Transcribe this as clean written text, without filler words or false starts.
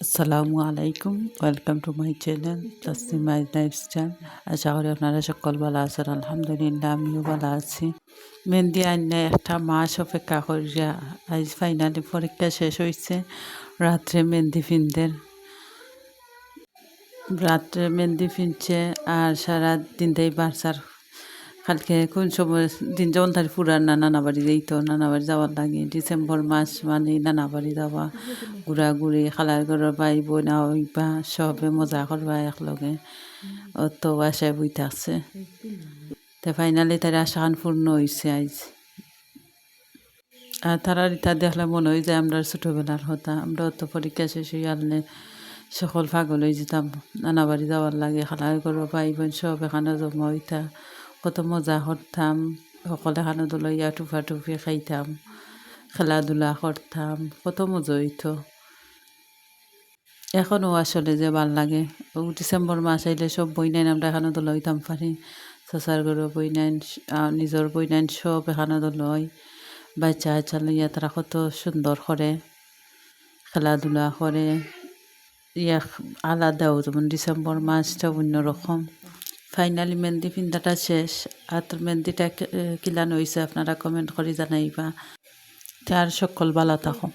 আসসালামু আলাইকুম, welcome to my channel Tasnima lifestyle. আশা করি আপনারা সকল ভালো আছেন। আলহামদুলিল্লাহ, আমিও ভালো আছি। মেহেন্দি আইনে একটা মাস অপেক্ষা করিয়া আজ ফাইনালি পরীক্ষা শেষ হয়েছে। রাত্রে মেহেন্দি ফিনছে আর সারা দিনটাই বাচ্চার কালকে কোন সময় দিন যখন তার পুরার নানা বাড়ি যাইতো, নানা বাড়ি যাওয়ার লাগে। ডিসেম্বর মাস মানে নানা বাড়ি যাওয়া, ঘোরাঘুরি, খালার ঘরের ভাই বোন হইবা, সবে মজা করবা একলগে। অত বাসায় বই থাকছে। তো ফাইনালি তার আশাখান পূর্ণ হয়েছে আজ। আর তারা রিতা দেখলে মনে হয় যে আমরা ছোটোবেলার কথা। আমরা অত পরীক্ষা শেষ হয়ে আনলে সকল পাগল হয়ে যেতাম, নানা বাড়ি যাওয়ার লাগে। খালার ঘরের ভাই বোন সব এখানে জমা হইতা, কত মজা করতাম। সকলে এখানে লইয়া টুফি খাইতাম, খেলাধুলা করতাম, কত মজা হইতো। এখনও আসলে যে ভাল লাগে। ডিসেম্বর মাস আইলে সব বইনাইন আমরা এখানে লইতাম পারি। চাচার ঘরের বইনাইন, নিজের বইনাইন সব এখানে লয়। বাচ্চা লইয়া তারা কত সুন্দর করে খেলাধুলা করে। ইয়া আলাদাও, যেমন ডিসেম্বর মাসটা অন্যরকম। ফাইনালি মেহেন্দি পিন্ধাটা শেষ। আর মেহেন্দিটা কিলান হয়েছে আপনারা কমেন্ট করে জানাইবা। তার সকল ভালো থাকো।